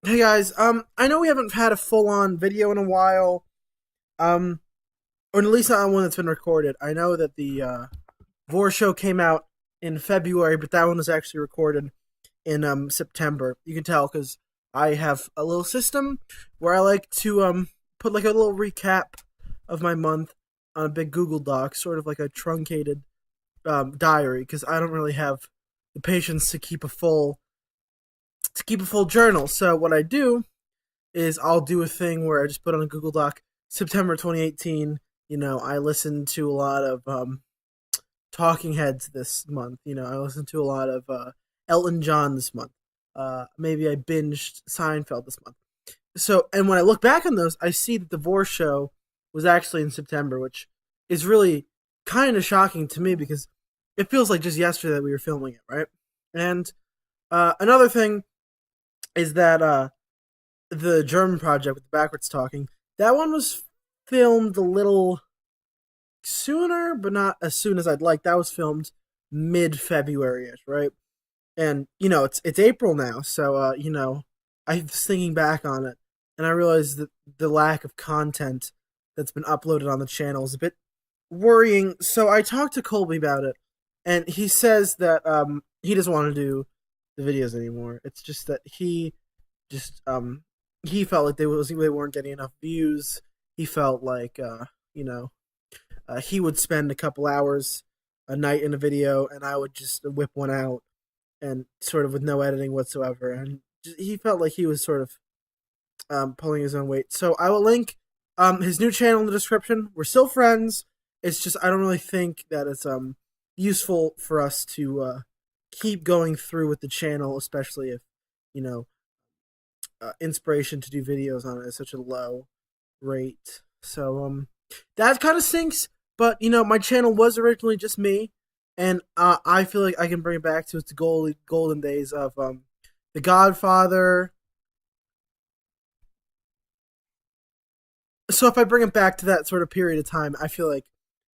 Hey guys, I know we haven't had a full-on video in a while, um, or at least not one that's been recorded. I know that the Vor show came out in February, but that one was actually recorded in September. You can tell because I have a little system where I like to put like a little recap of my month on a big Google Doc, sort of like a truncated diary, because I don't really have the patience to keep a full journal. So what I do is I'll do a thing where I just put on a Google Doc September 2018. I listened to a lot of Talking Heads this month. I listened to a lot of Elton John this month. Maybe I binged Seinfeld this month. So, and when I look back on those, I see that the Vor show was actually in September, which is really kind of shocking to me because it feels like just yesterday that we were filming it, right? And another thing is that the German project with the backwards talking, that one was filmed a little sooner, but not as soon as I'd like. That was filmed mid February ish, right? And it's April now, so I was thinking back on it, and I realized that the lack of content that's been uploaded on the channel is a bit worrying. So I talked to Colby about it, and he says that he doesn't want to do the videos anymore. It's just that just he felt like they weren't getting enough views. He felt like he would spend a couple hours a night in a video, and I would just whip one out and sort of with no editing whatsoever. And he felt like he was sort of pulling his own weight. So I will link his new channel in the description. We're still friends. It's just I don't really think that it's useful for us to keep going through with the channel, especially if you know inspiration to do videos on it is such a low rate. So that kind of sinks. But my channel was originally just me, and I feel like I can bring it back to its golden days of The Godfather. So if I bring it back to that sort of period of time, I feel like,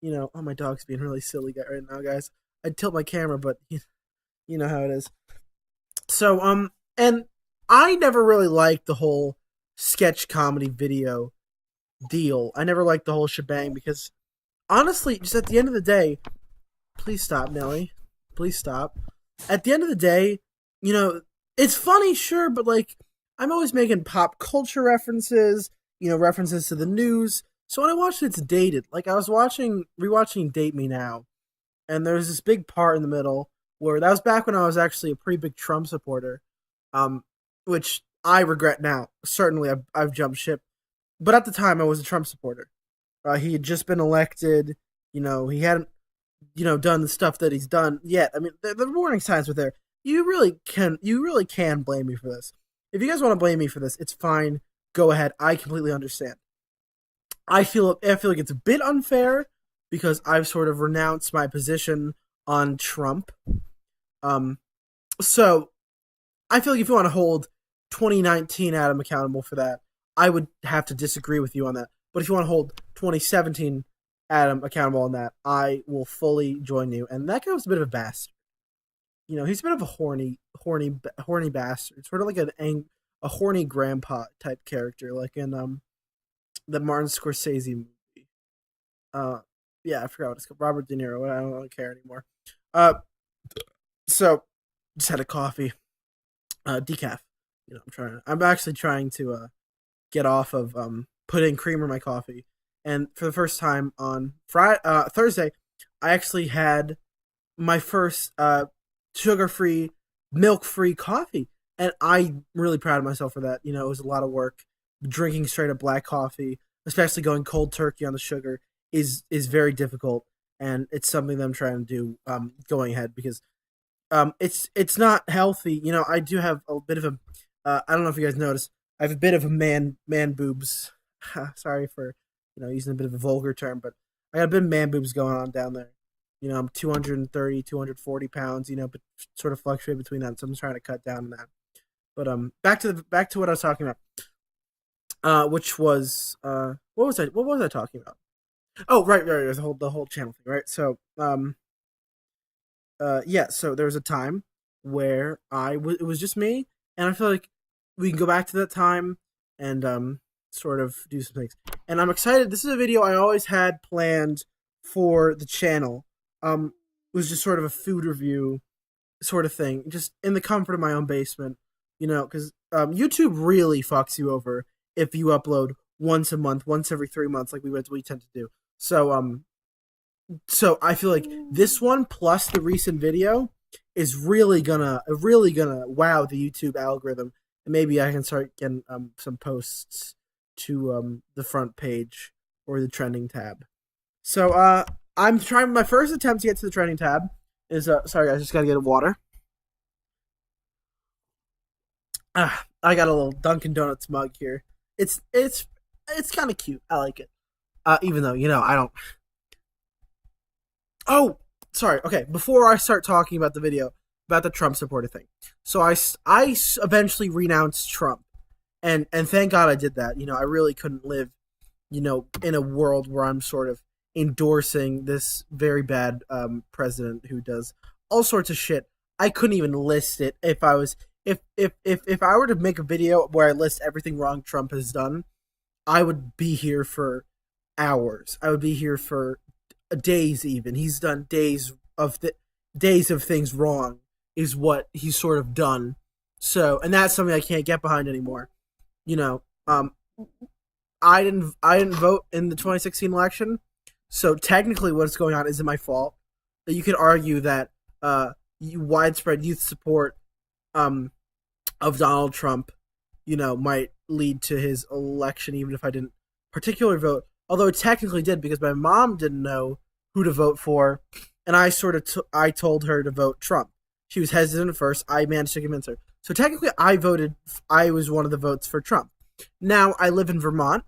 oh, my dog's being really silly right now, guys. I'd tilt my camera, but you know how it is. So and I never really liked the whole sketch comedy video deal. I never liked the whole shebang because honestly, just at the end of the day, please stop, Nelly. Please stop. At the end of the day, you know, it's funny, sure, but like I'm always making pop culture references, references to the news. So when I watched It's Dated, like I was rewatching Date Me Now, and there's this big part in the middle where that was back when I was actually a pretty big Trump supporter, um, which I regret now. Certainly, I've jumped ship, but at the time I was a Trump supporter. He had just been elected. He hadn't done the stuff that he's done yet. I mean, the warning signs were there. You really can blame me for this. If you guys want to blame me for this, it's fine. Go ahead. I completely understand. I feel like it's a bit unfair because I've sort of renounced my position on Trump. Um, so I feel like if you want to hold 2019 Adam accountable for that, I would have to disagree with you on that. But if you want to hold 2017 Adam accountable on that, I will fully join you. And that guy was a bit of a bastard. He's a bit of a horny bastard. Sort of like a horny grandpa type character, like in the Martin Scorsese movie. Uh, yeah, I forgot what it's called. Robert De Niro. I don't care anymore. Uh, so just had a coffee, decaf. I'm actually trying to get off of putting creamer in my coffee. And for the first time on Thursday, I actually had my first sugar-free, milk-free coffee, and I'm really proud of myself for that. It was a lot of work. Drinking straight up black coffee, especially going cold turkey on the sugar, is very difficult, and it's something that I'm trying to do going ahead because it's not healthy. I do have a bit of a I don't know if you guys noticed. I have a bit of a man boobs. Sorry for using a bit of a vulgar term, but I got a bit of man boobs going on down there. I'm 230, 240 pounds. But sort of fluctuate between that. So I'm trying to cut down on that. But back to what I was talking about. Which was what was I talking about? Oh, right, the whole channel thing, right? So yeah, so there was a time where it was just me, and I feel like we can go back to that time and sort of do some things. And I'm excited. This is a video I always had planned for the channel. It was just sort of a food review sort of thing, just in the comfort of my own basement, because YouTube really fucks you over if you upload once a month, once every 3 months, like we tend to do. So I feel like this one plus the recent video is really gonna wow the YouTube algorithm, and maybe I can start getting some posts to the front page or the trending tab. So I'm trying my first attempt to get to the trending tab is sorry guys, just gotta get water. I got a little Dunkin' Donuts mug here. It's kind of cute. I like it. Even though I don't. Oh, sorry. Okay, before I start talking about the video about the Trump supporter thing, so I eventually renounced Trump, and thank God I did that. I really couldn't live, in a world where I'm sort of endorsing this very bad president who does all sorts of shit. I couldn't even list it if I was if I were to make a video where I list everything wrong Trump has done. I would be here for hours. I would be here for days. Even he's done days of things wrong is what he's sort of done. So, and that's something I can't get behind anymore. You know, um, I didn't vote in the 2016 election, so technically what's going on isn't my fault. You could argue that widespread youth support um, of Donald Trump, might lead to his election, even if I didn't particularly vote. Although it technically did, because my mom didn't know who to vote for, and I sort of I told her to vote Trump. She was hesitant at first. I managed to convince her. So technically, I voted. I was one of the votes for Trump. Now I live in Vermont.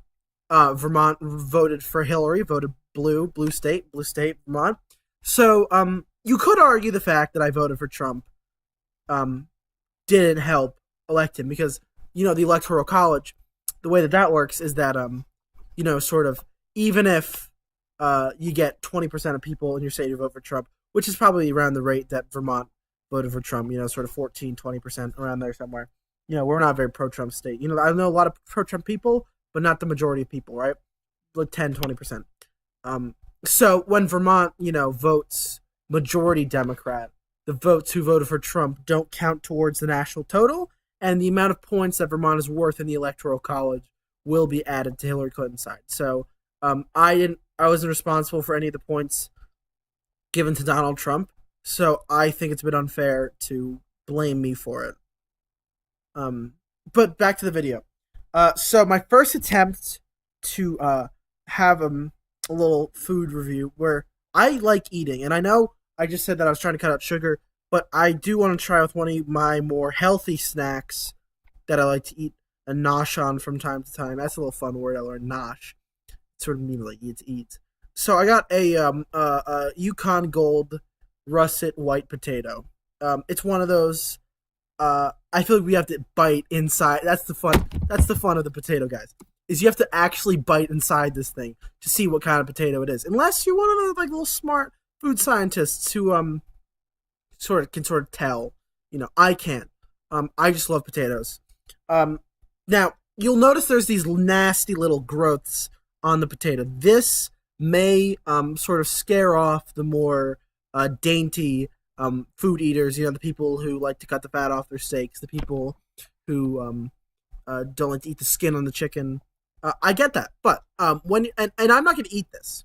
Vermont voted for Hillary. Voted blue state, Vermont. So you could argue the fact that I voted for Trump didn't help elect him, because the electoral college, the way that works is that sort of, even if you get 20% of people in your state who vote for Trump, which is probably around the rate that Vermont voted for Trump, sort of 14-20% around there somewhere. We're not a very pro-Trump state. I know a lot of pro-Trump people, but not the majority of people, right? Like 10-20%. So when Vermont, votes majority Democrat, the votes who voted for Trump don't count towards the national total, and the amount of points that Vermont is worth in the electoral college will be added to Hillary Clinton's side. So I wasn't responsible for any of the points given to Donald Trump, so I think it's a bit unfair to blame me for it. But back to the video. So my first attempt to have a little food review where I like eating, and I know I just said that I was trying to cut out sugar, but I do want to try with one of my more healthy snacks that I like to eat a nosh on from time to time. That's a little fun word I learned, nosh. It sort of means like eat. So I got a Yukon Gold russet white potato. It's one of those. I feel like we have to bite inside. That's the fun. That's the fun of the potato, guys. Is you have to actually bite inside this thing to see what kind of potato it is. Unless you're one of the little smart food scientists who can tell. I can't. I just love potatoes. Now you'll notice there's these nasty little growths on the potato. This may sort of scare off the more dainty food eaters. The people who like to cut the fat off their steaks, the people who don't like to eat the skin on the chicken. I get that, but when and I'm not going to eat this.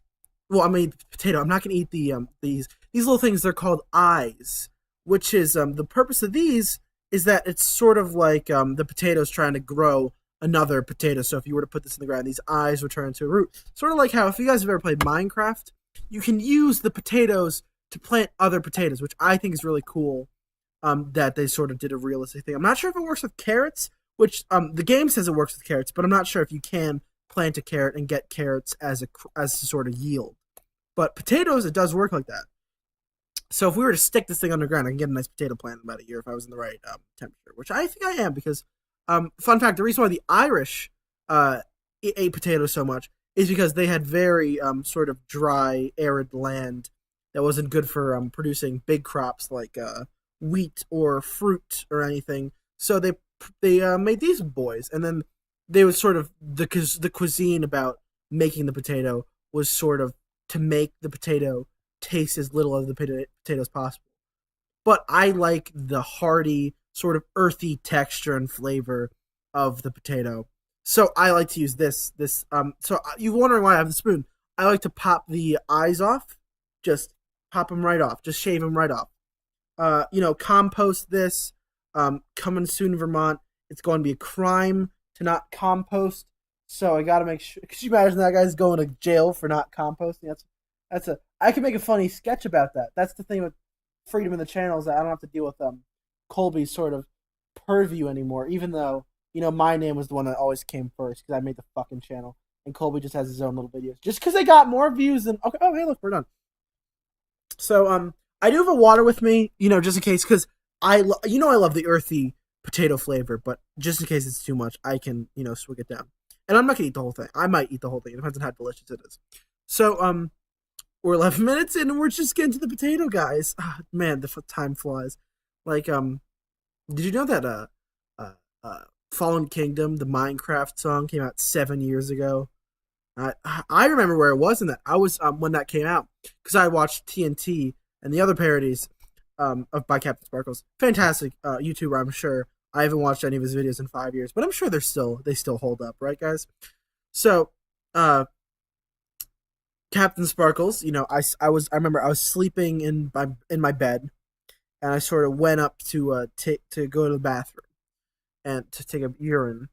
Well, I'm going to eat the potato. I'm not going to eat the these little things. They're called eyes, which is the purpose of these is that it's sort of like the potato's trying to grow another potato. So if you were to put this in the ground, these eyes would turn into a root. Sort of like how, if you guys have ever played Minecraft, you can use the potatoes to plant other potatoes, which I think is really cool. That they sort of did a realistic thing. I'm not sure if it works with carrots, which the game says it works with carrots, but I'm not sure if you can plant a carrot and get carrots as a sort of yield. But potatoes, it does work like that. So if we were to stick this thing underground, I can get a nice potato plant in about a year if I was in the right temperature, which I think I am, because fun fact, the reason why the Irish ate potatoes so much is because they had very sort of dry, arid land that wasn't good for producing big crops like wheat or fruit or anything. So they they made these boys, and then they was sort of the cuisine about making the potato was sort of to make the potato taste as little of the potato as possible. But I like the hearty, sort of earthy texture and flavor of the potato. So I like to use this. So you're wondering why I have the spoon. I like to pop the eyes off, just pop them right off, just shave them right off. Compost this. Coming soon in Vermont. It's going to be a crime to not compost. So I got to make sure. Could you imagine that guy's going to jail for not composting? That's a. I could make a funny sketch about that. That's the thing with freedom in the channel is that I don't have to deal with Colby's sort of purview anymore. Even though my name was the one that always came first because I made the fucking channel, and Colby just has his own little videos. Just because they got more views than okay. Oh hey, look, we're done. So I do have a water with me, just in case, because I love the earthy potato flavor, but just in case it's too much, I can swig it down. And I'm not gonna eat the whole thing. I might eat the whole thing. It depends on how delicious it is. So we're 11 minutes in, and we're just getting to the potato, guys. Man, the time flies. Like did you know that Fallen Kingdom, the Minecraft song, came out 7 years ago? I remember where it was in that. I was when that came out because I watched TNT and the other parodies of by Captain Sparkles. Fantastic YouTuber, I'm sure. I haven't watched any of his videos in 5 years, but I'm sure they still hold up, right, guys? So, Captain Sparkles, I remember I was sleeping in my bed, and I sort of went up to go to the bathroom and to take a urine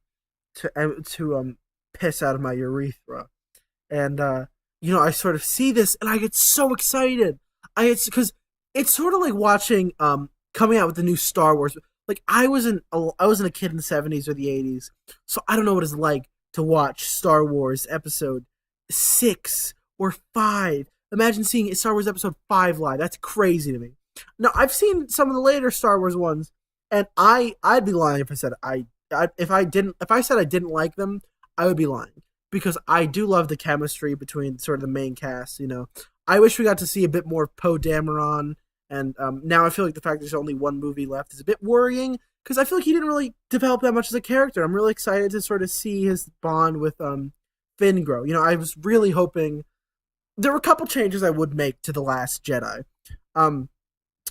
to piss out of my urethra. And I sort of see this and I get so excited. Because it's sort of like watching coming out with the new Star Wars. Like I wasn't a kid in the 70s or the 80s, so I don't know what it's like to watch Star Wars episode 6 or 5. Imagine seeing Star Wars episode 5 live. That's crazy to me. Now I've seen some of the later Star Wars ones, and I'd be lying if I said if I said I didn't like them, I would be lying because I do love the chemistry between sort of the main cast. I wish we got to see a bit more of Poe Dameron, and now I feel like the fact there's only one movie left is a bit worrying because I feel like he didn't really develop that much as a character. I'm really excited to sort of see his bond with Finn grow. I was really hoping there were a couple changes I would make to The Last Jedi.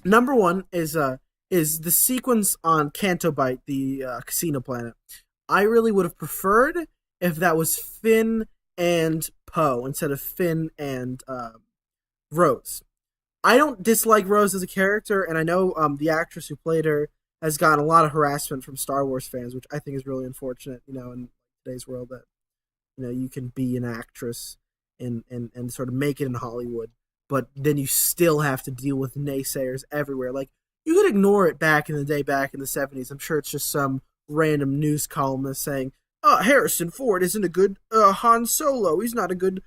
Number one is the sequence on Canto Bight, the casino planet. I really would have preferred if that was Finn and Poe instead of Finn and Rose. I don't dislike Rose as a character, and I know the actress who played her has gotten a lot of harassment from Star Wars fans, which I think is really unfortunate. In today's world, that you can be an actress and sort of make it in Hollywood, but then you still have to deal with naysayers everywhere. Like you could ignore it back in the day, back in the 70s. I'm sure it's just some random news columnist saying, Harrison Ford isn't a good Han Solo. He's not a good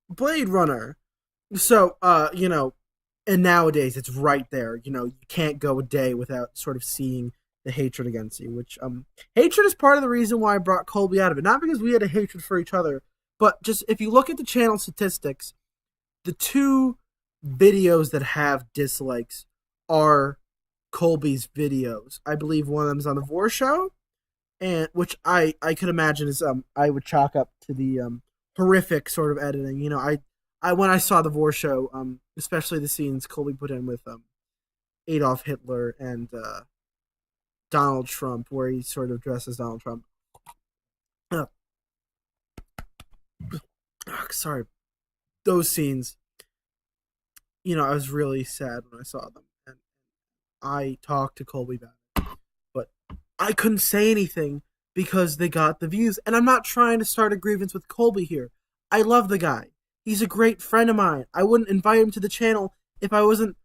Blade Runner. So, and nowadays it's right there. You can't go a day without sort of seeing the hatred against you, which hatred is part of the reason why I brought Colby out of it. Not because we had a hatred for each other, but just if you look at the channel statistics, the two videos that have dislikes are Colby's videos. I believe one of them is on the Vor Show, and which I could imagine is I would chalk up to the horrific sort of editing. I when I saw the Vor Show, especially the scenes Colby put in with Adolf Hitler and Donald Trump, where he sort of dresses Donald Trump. Sorry, those scenes. I was really sad when I saw them, and I talked to Colby about it, but I couldn't say anything because they got the views. And I'm not trying to start a grievance with Colby here. I love the guy. He's a great friend of mine. I wouldn't invite him to the channel if I wasn't,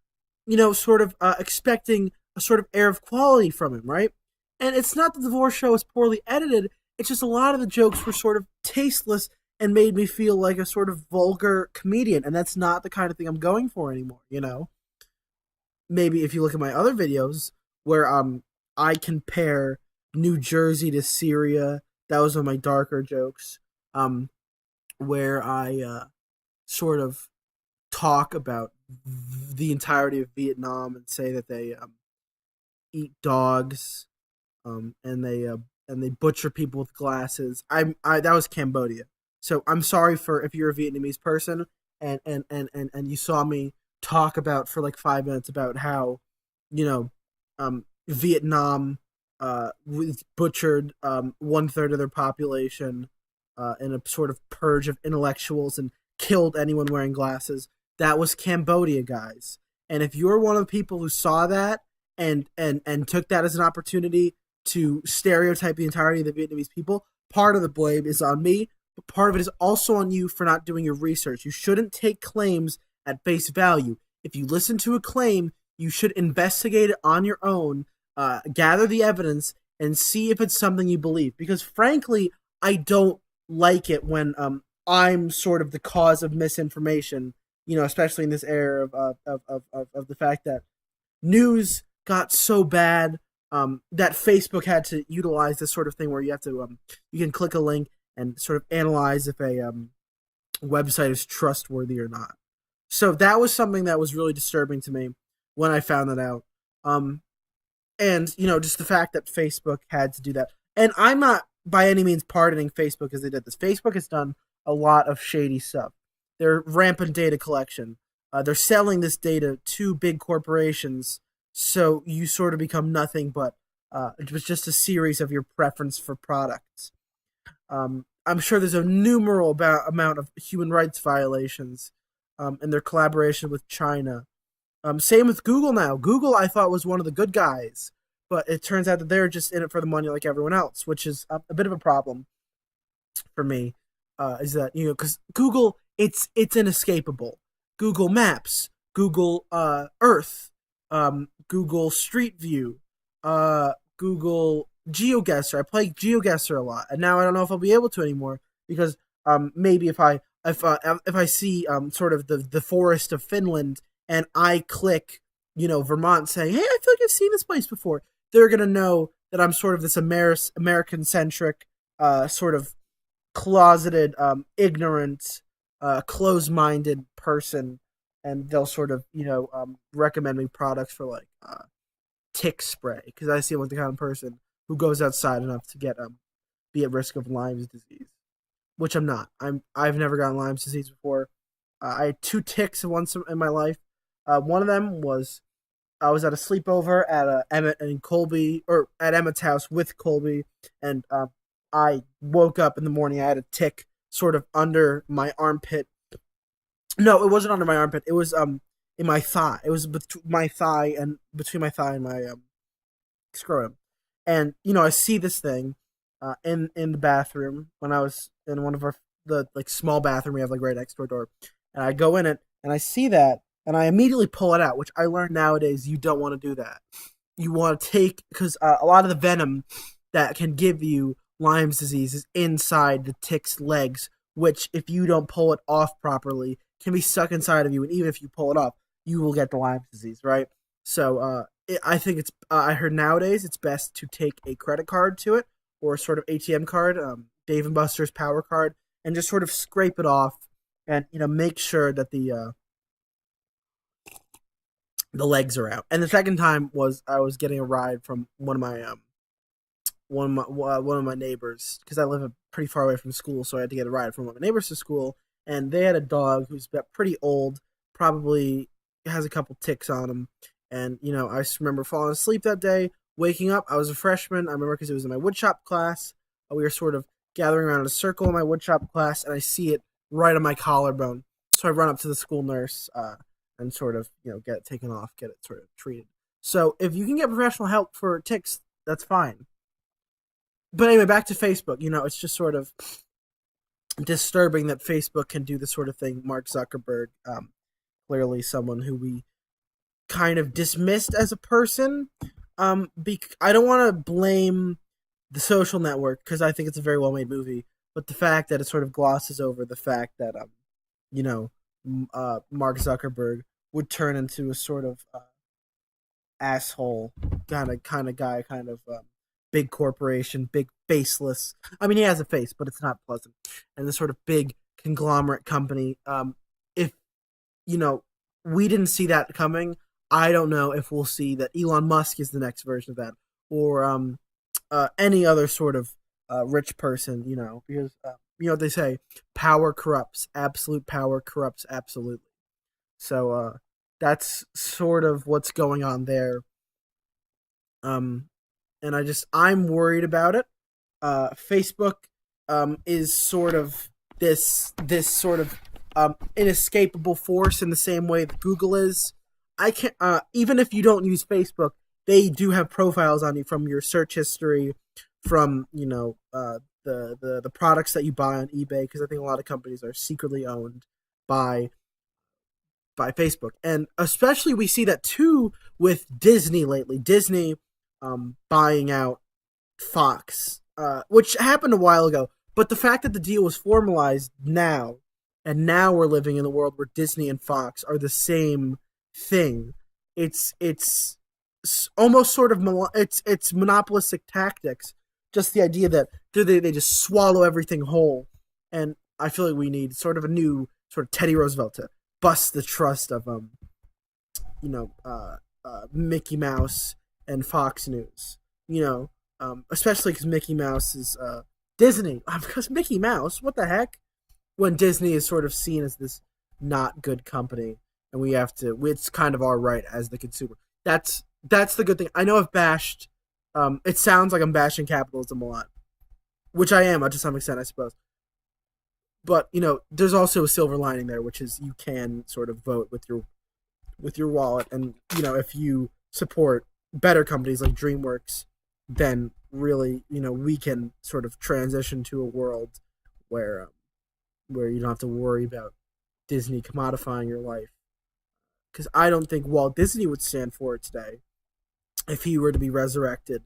sort of expecting a sort of air of quality from him, right? And it's not that the Vor Show is poorly edited. It's just a lot of the jokes were sort of tasteless and made me feel like a sort of vulgar comedian. And that's not the kind of thing I'm going for anymore, Maybe if you look at my other videos where I compare New Jersey to Syria, that was one of my darker jokes, where I sort of talk about the entirety of Vietnam and say that they eat dogs, and they butcher people with glasses. I that was Cambodia. So I'm sorry for if you're a Vietnamese person and you saw me talk about for like 5 minutes about how, you know, Vietnam was butchered 1/3 of their population in a sort of purge of intellectuals and killed anyone wearing glasses. That was Cambodia, guys. And if you're one of the people who saw that and took that as an opportunity to stereotype the entirety of the Vietnamese people, part of the blame is on me, but part of it is also on you for not doing your research. You shouldn't take claims at face value. If you listen to a claim, you should investigate it on your own, gather the evidence, and see if it's something you believe. Because frankly, I don't like it when I'm sort of the cause of misinformation. Especially in this era of the fact that news got so bad that Facebook had to utilize this sort of thing where you have to you can click a link and sort of analyze if a website is trustworthy or not. So that was something that was really disturbing to me when I found that out. And just the fact that Facebook had to do that. And I'm not by any means pardoning Facebook as they did this. Facebook has done a lot of shady stuff. They're rampant data collection. They're selling this data to big corporations, so you sort of become nothing but it was just a series of your preference for products. I'm sure there's a numerable amount of human rights violations in their collaboration with China. Same with Google now. Google, I thought, was one of the good guys, but it turns out that they're just in it for the money like everyone else, which is a bit of a problem for me. Is that because Google, it's inescapable. Google Maps, Google Earth, Google Street View, Google GeoGuessr. I play GeoGuessr a lot, and now I don't know if I'll be able to anymore because maybe if I see sort of the forest of Finland and I click Vermont saying, hey, I feel like I've seen this place before, they're gonna know that I'm sort of this American centric sort of closeted, ignorant, close-minded person, and they'll sort of recommend me products for like tick spray because I seem like the kind of person who goes outside enough to be at risk of Lyme's disease, which I'm not. I've never gotten Lyme's disease before. I had 2 ticks once in my life. One of them was I was at a sleepover at Emmett and Colby, or at Emmett's house with Colby, and I woke up in the morning. I had a tick sort of under my armpit. No, it wasn't under my armpit. It was in my thigh. It was between my thigh and my scrotum. And I see this thing in the bathroom when I was in one of the like small bathroom we have like right next to our door, and I go in it and I see that and I immediately pull it out, which I learned nowadays you don't want to do that. You want to take because a lot of the venom that can give you Lyme's disease is inside the tick's legs, which if you don't pull it off properly can be stuck inside of you, and even if you pull it off, you will get the Lyme's disease, right? So I think it's I heard nowadays it's best to take a credit card to it or a sort of ATM card, Dave and Buster's power card, and just sort of scrape it off and make sure that the legs are out. And the second time was I was getting a ride from one of my neighbors because I live pretty far away from school, so I had to get a ride from one of my neighbors to school, and they had a dog who's pretty old, probably has a couple ticks on him, and I just remember falling asleep that day, waking up. I was a freshman. I remember because it was in my woodshop class. We were sort of gathering around in a circle in my woodshop class, and I see it right on my collarbone. So I run up to the school nurse and sort of get it taken off, get it sort of treated. So if you can get professional help for ticks, that's fine. But anyway, back to Facebook. It's just sort of disturbing that Facebook can do the sort of thing. Mark Zuckerberg, clearly someone who we kind of dismissed as a person. I don't want to blame The Social Network because I think it's a very well made movie, but the fact that it sort of glosses over the fact that Mark Zuckerberg would turn into a sort of asshole kind of guy, kind of big corporation, big faceless. I mean, he has a face, but it's not pleasant. And this sort of big conglomerate company. If we didn't see that coming, I don't know if we'll see that Elon Musk is the next version of that, or any other sort of rich person, because you know what they say, power corrupts. Absolute power corrupts absolutely. So that's sort of what's going on there. Um, and I'm worried about it. Facebook is sort of this sort of inescapable force in the same way that Google is. I can even if you don't use Facebook, they do have profiles on you from your search history, from the products that you buy on eBay, because I think a lot of companies are secretly owned by Facebook, and especially we see that too with Disney lately. Disney buying out Fox, which happened a while ago. But the fact that the deal was formalized now, and now we're living in a world where Disney and Fox are the same thing. It's almost sort of it's monopolistic tactics. Just the idea that they just swallow everything whole, and I feel like we need sort of a new sort of Teddy Roosevelt to bust the trust of Mickey Mouse and Fox News. Especially because Mickey Mouse is Disney. Because Mickey Mouse, what the heck? When Disney is sort of seen as this not good company, and we have to, it's kind of our right as the consumer. That's the good thing. I know I've bashed. It sounds like I'm bashing capitalism a lot, which I am to some extent, I suppose. But there's also a silver lining there, which is you can sort of vote with your wallet, and if you support better companies like DreamWorks, then really we can sort of transition to a world where you don't have to worry about Disney commodifying your life. Because I don't think Walt Disney would stand for it today if he were to be resurrected.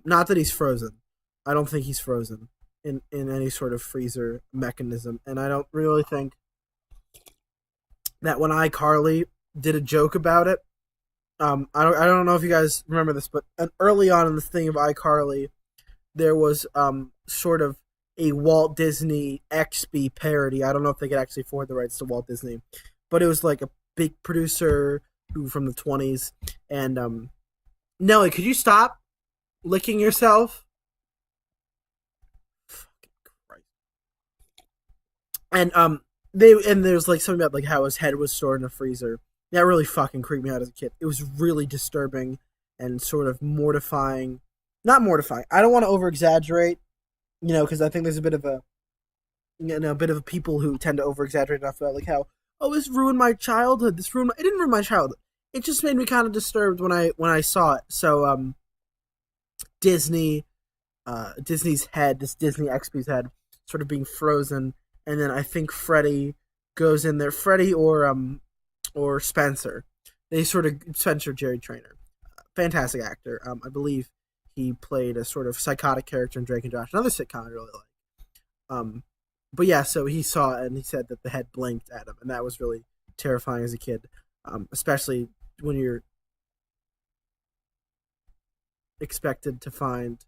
Not that he's frozen. I don't think he's frozen in any sort of freezer mechanism. And I don't really think that when iCarly did a joke about it, I don't know if you guys remember this, but early on in the thing of iCarly, there was sort of a Walt Disney XB parody. I don't know if they could actually afford the rights to Walt Disney, but it was like a big producer who from the 20s. And Nelly, could you stop licking yourself? Fucking Christ. And there's like something about like how his head was stored in a freezer. That really fucking creeped me out as a kid. It was really disturbing and sort of mortifying. Not mortifying. I don't want to over exaggerate, because I think there's a bit of a people who tend to over exaggerate enough about like how, oh, this ruined my childhood. It didn't ruin my childhood. It just made me kind of disturbed when I saw it. So Disney's head, this Disney XP's head, sort of being frozen, and then I think Freddy goes in there. Freddy or Spencer. They sort of Spencer Jerry Trainer, fantastic actor. I believe he played a sort of psychotic character in Drake and Josh, another sitcom I really like. But yeah, so he saw it and he said that the head blinked at him, and that was really terrifying as a kid, especially when you're expected to find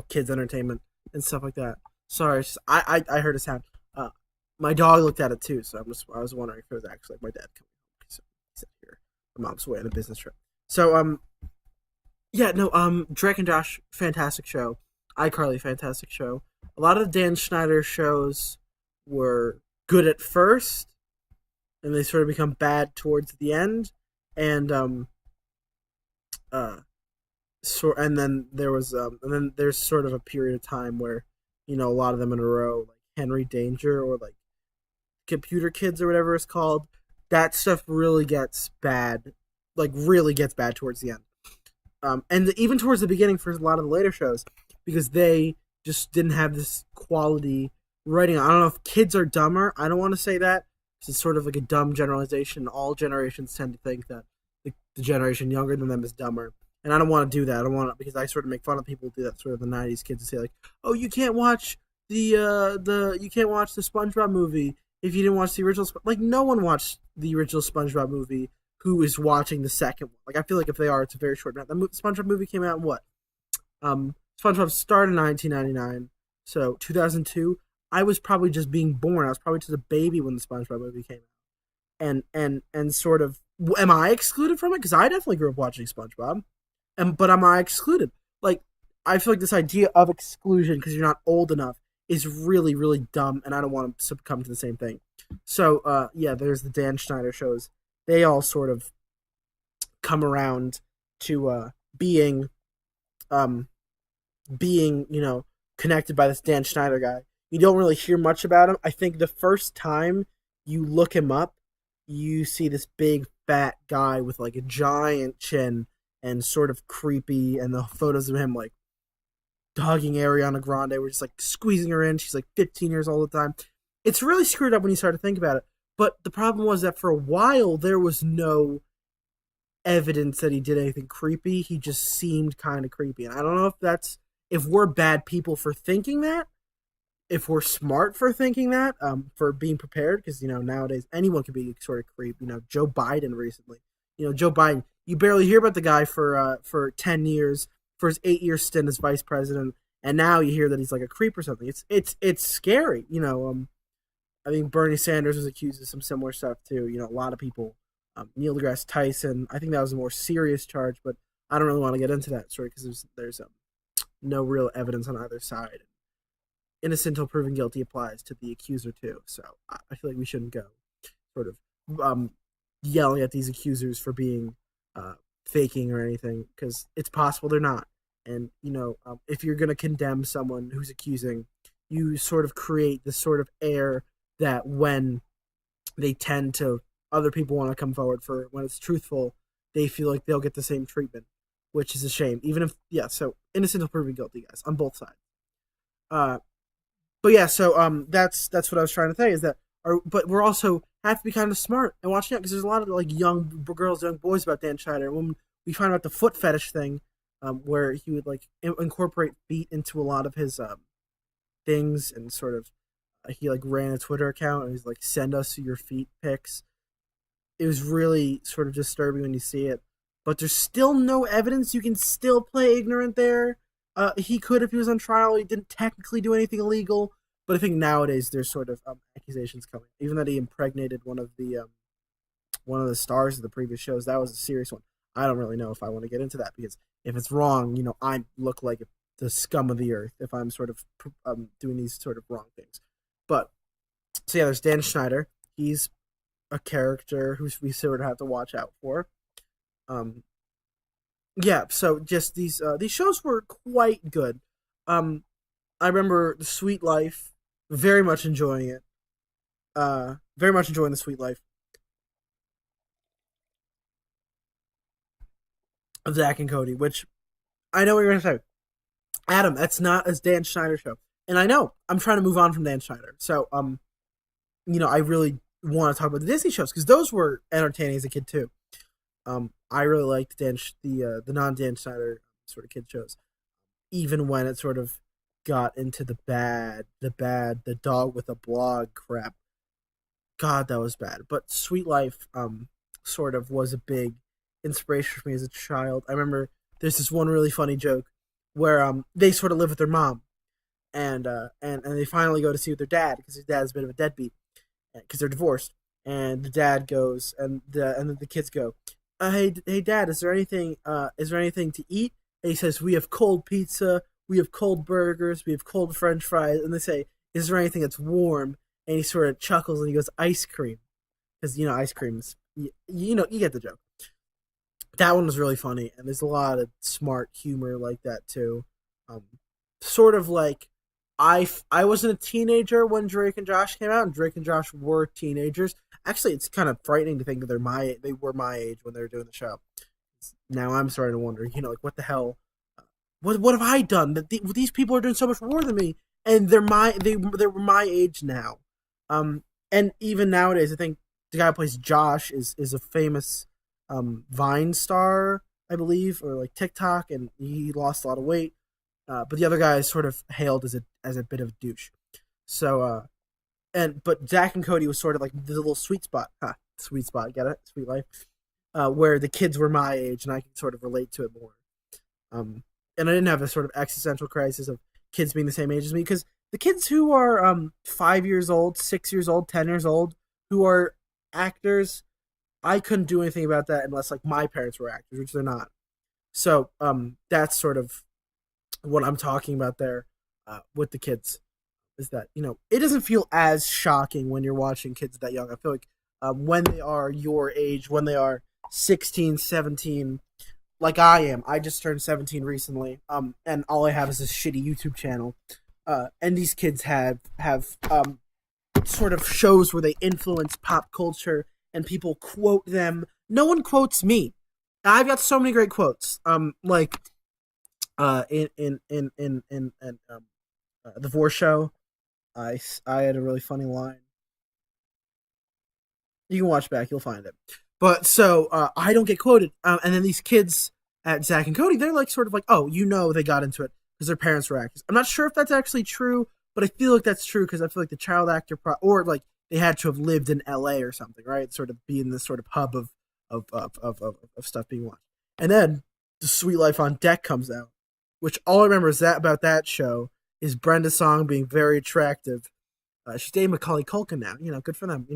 kids entertainment and stuff like that. Sorry, I heard a sound. My dog looked at it too, so I was wondering if it was actually my dad coming home. So he said here, my mom's away on a business trip. So yeah, no, Drake and Josh, fantastic show. iCarly, fantastic show. A lot of the Dan Schneider shows were good at first, and they sort of become bad towards the end. And and then there's sort of a period of time where a lot of them in a row, like Henry Danger or like Computer Kids or whatever it's called, that stuff really gets bad, like really gets bad towards the end. And even towards the beginning for a lot of the later shows, because they just didn't have this quality writing. I don't know if kids are dumber. I don't want to say that. It's sort of like a dumb generalization. All generations tend to think that the generation younger than them is dumber. And I don't want to do that. I don't want to, because I sort of make fun of people who do that, sort of the '90s kids, and say like, "Oh, you can't watch the SpongeBob movie if you didn't watch the original." Like, no one watched the original SpongeBob movie who is watching the second one. Like, I feel like if they are, it's a very short amount. The SpongeBob movie came out in what? SpongeBob started in 1999. So 2002, I was probably just being born. I was probably just a baby when the SpongeBob movie came out. And sort of, am I excluded from it? Because I definitely grew up watching SpongeBob. And but am I excluded? Like, I feel like this idea of exclusion because you're not old enough is really really dumb, and I don't want to succumb to the same thing. So yeah, there's the Dan Schneider shows. They all sort of come around to being um being, connected by this Dan Schneider guy. You don't really hear much about him. I think the first time you look him up, you see this big fat guy with like a giant chin and sort of creepy, and the photos of him like hugging Ariana Grande, we're just like squeezing her in. She's like 15 years old at the time. It's really screwed up when you start to think about it. But the problem was that for a while there was no evidence that he did anything creepy. He just seemed kind of creepy, and I don't know if we're bad people for thinking that, if we're smart for thinking that, for being prepared, because nowadays anyone can be sort of creep. Joe Biden recently. Joe Biden. You barely hear about the guy for 10 years, for his 8 year stint as vice president, and now you hear that he's like a creep or something. It's scary. I think Bernie Sanders was accused of some similar stuff too. A lot of people. Neil deGrasse Tyson. I think that was a more serious charge, but I don't really want to get into that story because there's no real evidence on either side. Innocent until proven guilty applies to the accuser too. So I feel like we shouldn't go sort of yelling at these accusers for being faking or anything, because it's possible they're not. And if you're going to condemn someone who's accusing, you sort of create this sort of air that when they tend to, other people want to come forward for when it's truthful, they feel like they'll get the same treatment, which is a shame. Even if, yeah, so innocent until proven guilty, guys, on both sides. Uh, but yeah, so that's what I was trying to say is that, but we're also have to be kind of smart and watching out, because there's a lot of like young girls, young boys about Dan Schneider. When we find out the foot fetish thing, where he would like incorporate feet into a lot of his things, and sort of he like ran a Twitter account and he's like, send us your feet pics. It was really sort of disturbing when you see it, but there's still no evidence. You can still play ignorant there. He could if he was on trial. He didn't technically do anything illegal, but I think nowadays there's sort of accusations coming. Even that he impregnated one of the stars of the previous shows. That was a serious one. I don't really know if I want to get into that, because if it's wrong, I look like the scum of the earth if I'm sort of doing these sort of wrong things. But so yeah, there's Dan Schneider. He's a character who we sort of have to watch out for. Yeah, so just these shows were quite good. I remember The Sweet Life, very much enjoying it. Very much enjoying The Sweet Life of Zach and Cody, which I know what you're gonna say, Adam. That's not a Dan Schneider show, and I know I'm trying to move on from Dan Schneider. So I really want to talk about the Disney shows because those were entertaining as a kid too. I really liked the non Dan Schneider sort of kid shows, even when it sort of got into the dog with a blog crap. God, that was bad. But Sweet Life, sort of was a big inspiration for me as a child. I remember there's this one really funny joke where they sort of live with their mom, and they finally go to see with their dad because his dad's a bit of a deadbeat because they're divorced. And the dad goes, and then the kids go, hey dad, is there anything to eat? And he says, we have cold pizza, we have cold burgers, we have cold French fries. And they say, is there anything that's warm? And he sort of chuckles and he goes, ice cream, because ice cream's, you get the joke. That one was really funny, and there's a lot of smart humor like that too. Sort of like I wasn't a teenager when Drake and Josh came out, and Drake and Josh were teenagers. Actually, it's kind of frightening to think that they were my age when they were doing the show. Now I'm starting to wonder, like what the hell, what have I done that these people are doing so much more than me, and they were my age now. And even nowadays, I think the guy who plays Josh is a famous Vine star, I believe, or like TikTok, and he lost a lot of weight. But the other guy is sort of hailed as a bit of a douche. So but Zach and Cody was sort of like the little sweet spot, sweet spot, get it, Sweet Life, where the kids were my age and I could sort of relate to it more. And I didn't have a sort of existential crisis of kids being the same age as me, because the kids who are 5 years old, 6 years old, 10 years old, who are actors. I couldn't do anything about that unless like my parents were actors, which they're not. So that's sort of what I'm talking about there with the kids. Is that it doesn't feel as shocking when you're watching kids that young. I feel like when they are your age, when they are 16, 17, like I am. I just turned 17 recently, and all I have is this shitty YouTube channel. And these kids have sort of shows where they influence pop culture and people quote them. No one quotes me. I've got so many great quotes. Like in the Vor show, I had a really funny line. You can watch back, you'll find it. But so I don't get quoted, and then these kids at Zach and Cody, they're like sort of like, oh, they got into it because their parents were actors. I'm not sure if that's actually true, but I feel like that's true because I feel like the child actor or like they had to have lived in L.A. or something, right? Sort of being this sort of hub of stuff being watched. And then the Sweet Life on Deck comes out, which all I remember is that about that show is Brenda Song being very attractive. She's dating Macaulay Culkin now. Good for them.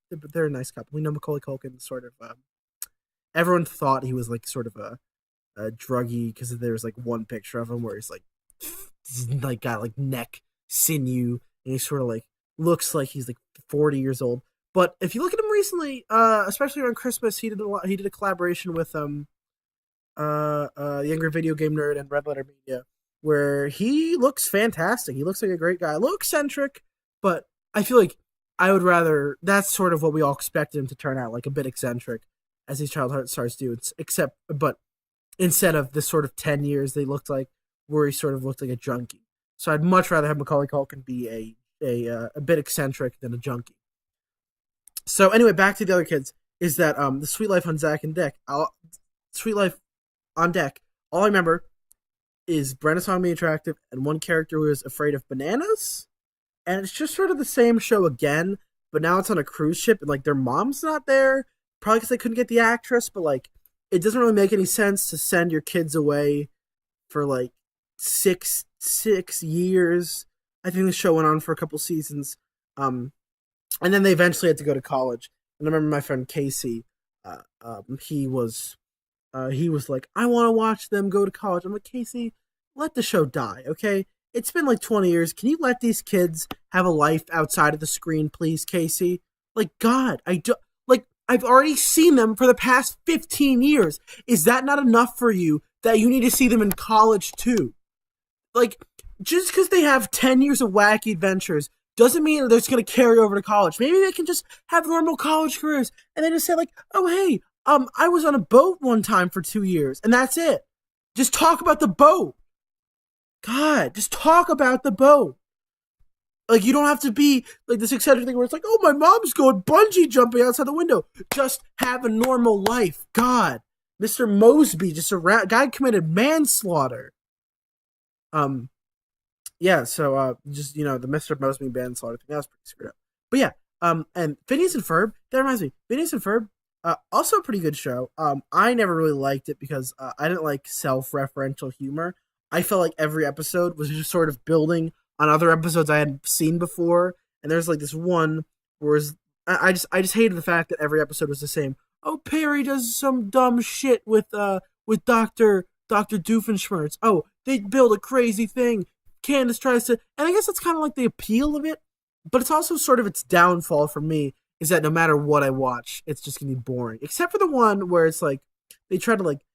They're a nice couple. We know Macaulay Culkin sort of. Everyone thought he was like sort of a druggie because there was like one picture of him where he's like got like neck sinew and he sort of like looks like he's like 40 years old. But if you look at him recently, especially around Christmas, he did a collaboration with the Angry Video Game Nerd and Red Letter Media, where he looks fantastic. He looks like a great guy. A little eccentric, but I feel like I would rather. That's sort of what we all expected him to turn out, like a bit eccentric, as these child stars do. But instead of the sort of 10 years they looked like, where he sort of looked like a junkie. So I'd much rather have Macaulay Culkin be a bit eccentric than a junkie. So anyway, back to the other kids. Is that the Sweet Life on Zach and Deck? Sweet Life on Deck. All I remember is Brenda Song being attractive and one character who is afraid of bananas. And it's just sort of the same show again, but now it's on a cruise ship and like their mom's not there. Probably because they couldn't get the actress, but like it doesn't really make any sense to send your kids away for like six years. I think the show went on for a couple seasons. And then they eventually had to go to college. And I remember my friend Casey, he was like, I want to watch them go to college. I'm like, Casey, let the show die, okay? It's been like 20 years. Can you let these kids have a life outside of the screen, please, Casey? Like, God, I've already seen them for the past 15 years. Is that not enough for you that you need to see them in college too? Like, just because they have 10 years of wacky adventures doesn't mean they're just going to carry over to college. Maybe they can just have normal college careers and then just say like, oh, hey, I was on a boat one time for 2 years and that's it. Just talk about the boat. God, just talk about the boat. Like, you don't have to be like this eccentric thing where it's like, oh, my mom's going bungee jumping outside the window. Just have a normal life. God, Mr. Mosby, just a guy committed manslaughter. Yeah, so just the Mr. Mosby manslaughter thing, that was pretty screwed up. But yeah, and Phineas and Ferb, that reminds me, Phineas and Ferb, also a pretty good show. I never really liked it because I didn't like self-referential humor. I felt like every episode was just sort of building on other episodes I had seen before, and there's like this one where I just hated the fact that every episode was the same. Oh, Perry does some dumb shit with Doctor Doofenshmirtz. Oh, they build a crazy thing. Candace tries to, and I guess that's kind of like the appeal of it, but it's also sort of its downfall for me is that no matter what I watch, it's just gonna be boring. Except for the one where it's like they try to like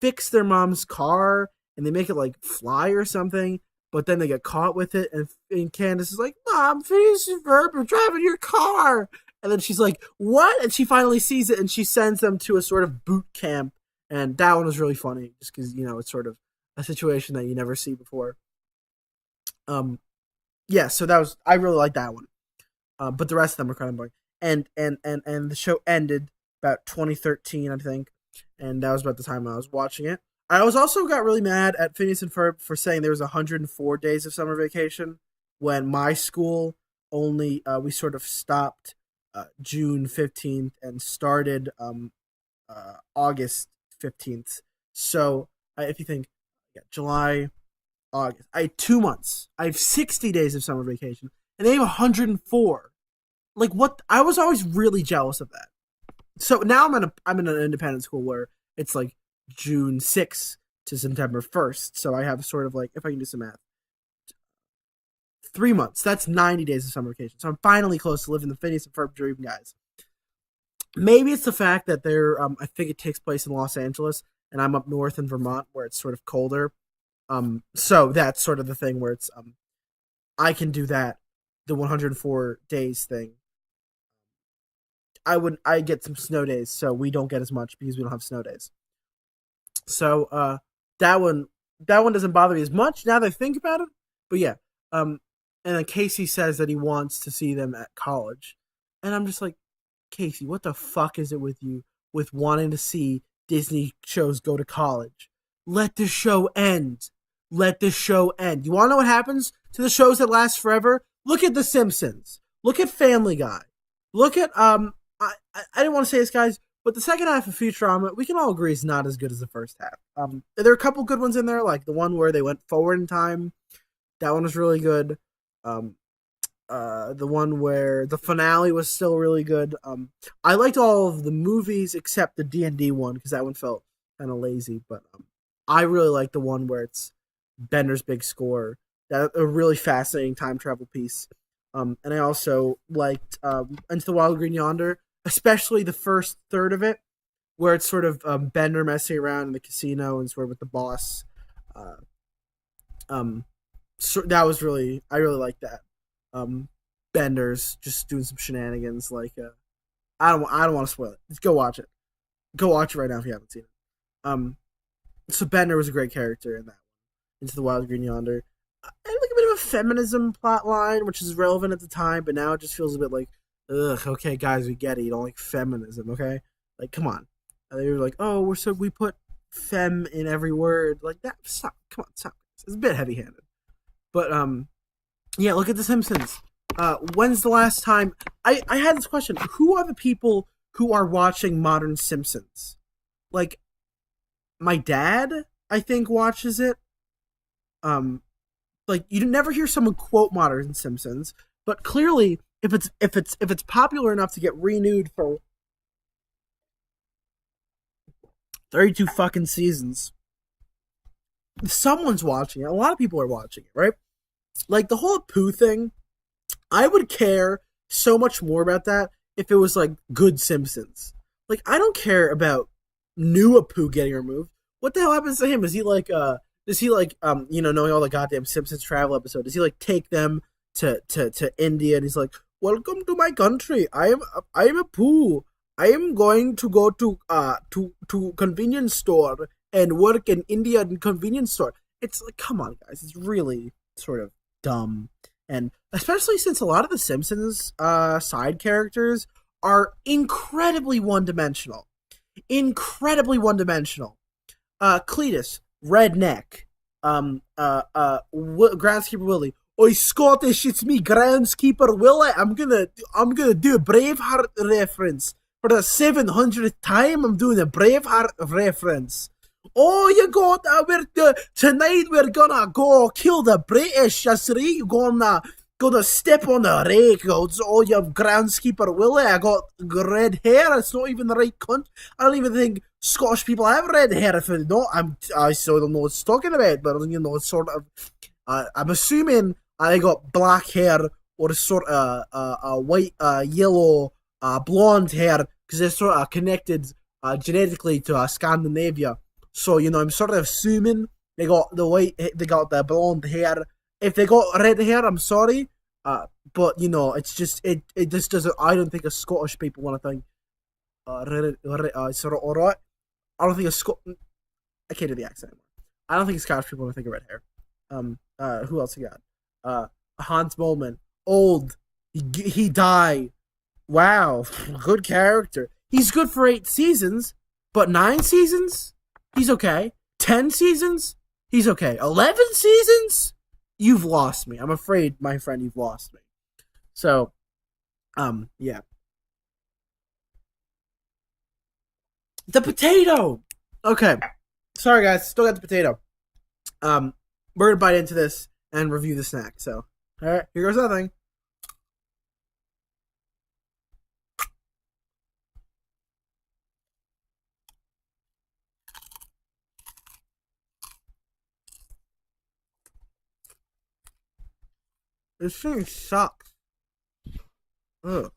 fix their mom's car and they make it like fly or something, but then they get caught with it, and Candace is like, "Mom, Phineas and Ferb are driving your car," and then she's like, "What?" And she finally sees it, and she sends them to a sort of boot camp, and that one was really funny, just because it's sort of a situation that you never see before. Yeah, so I really like that one. But the rest of them are kind of boring. And the show ended about 2013, I think, and that was about the time I was watching it. I was also got really mad at Phineas and Ferb for saying there was 104 days of summer vacation when my school only we sort of stopped June 15th and started August 15th. So if you think July, August. I had 2 months. I have 60 days of summer vacation, and they have 104. Like what? I was always really jealous of that. So now I'm in an independent school where it's like June 6th to September 1st. So I have sort of like, if I can do some math, 3 months. That's 90 days of summer vacation. So I'm finally close to living the Phineas and Ferb dream, guys. Maybe it's the fact that I think it takes place in Los Angeles, and I'm up north in Vermont where it's sort of colder. So that's sort of the thing where it's I can do that, the 104 days thing. I get some snow days, so we don't get as much because we don't have snow days. So that one that one doesn't bother me as much now that I think about it. But yeah, and then Casey says that he wants to see them at college, and I'm just like, Casey, what the fuck is it with you with wanting to see Disney shows go to college? Let the show end. Let the show end. You want to know what happens to the shows that last forever? Look at The Simpsons. Look at Family Guy. Look at I didn't want to say this, guys, but the second half of Futurama, we can all agree, is not as good as the first half. There are a couple good ones in there, like the one where they went forward in time. That one was really good. The one where the finale was still really good. I liked all of the movies except the D&D one because that one felt kind of lazy. But I really like the one where it's Bender's Big Score. That a really fascinating time travel piece. And I also liked Into the Wild Green Yonder, especially the first third of it, where it's sort of Bender messing around in the casino and sort of with the boss. So that was I really liked that. Bender's just doing some shenanigans. Like I don't want to spoil it. Just go watch it. Go watch it right now if you haven't seen it. So Bender was a great character in that one, Into the Wild Green Yonder. And like a bit of a feminism plot line, which is relevant at the time, but now it just feels a bit like, ugh, okay, guys, we get it. You don't like feminism, okay? Like, come on. And they were like, oh, we put fem in every word. Like that. Stop. Come on, stop. It's a bit heavy-handed. But yeah, look at The Simpsons. When's the last time I had this question? Who are the people who are watching modern Simpsons? Like, my dad, I think, watches it. Like you never hear someone quote modern Simpsons, but clearly, if it's popular enough to get renewed for 32 fucking seasons, someone's watching it. A lot of people are watching it, right? Like the whole Pooh thing, I would care so much more about that if it was like good Simpsons. Like I don't care about new Apu getting removed. What the hell happens to him? Is he like does he like knowing all the goddamn Simpsons travel episode? Does he like take them to India and he's like, welcome to my country. I am Apu. I am going to go to convenience store and work in Indian convenience store. It's like, come on, guys. It's really sort of dumb. And especially since a lot of the Simpsons side characters are incredibly one-dimensional. Incredibly one-dimensional. Cletus, redneck. Groundskeeper Willie. Oi, Scottish, it's me, Groundskeeper Willie. I'm gonna do a Braveheart reference. For the 700th time, I'm doing a Braveheart reference. Oh, you got tonight we're gonna go kill the British. That's right. You're gonna step on the rake. Oh, you Groundskeeper Willie. I got red hair. It's not even the right cunt. I don't even think Scottish people have red hair. If they don't, I still don't know what it's talking about. But it's sort of. I'm assuming I got black hair or sort of white, yellow, blonde hair because they're sort of connected genetically to Scandinavia. So I'm sort of assuming they got the blonde hair. If they got red hair, I'm sorry, but it's just it just doesn't. I don't think a Scottish people want to think. Sort of alright. I don't think I can't do the accent anymore. I don't think Scottish people want to think of red hair. Who else we got? Hans Moleman, old. He died. Wow, good character. He's good for 8 seasons, but 9 seasons, he's okay. 10 seasons, he's okay. 11 seasons, you've lost me. I'm afraid, my friend, you've lost me. So, yeah. The potato. Okay, sorry guys, still got the potato. we're gonna bite into this and review the snack. So, all right, here goes nothing. This thing sucks. Ugh.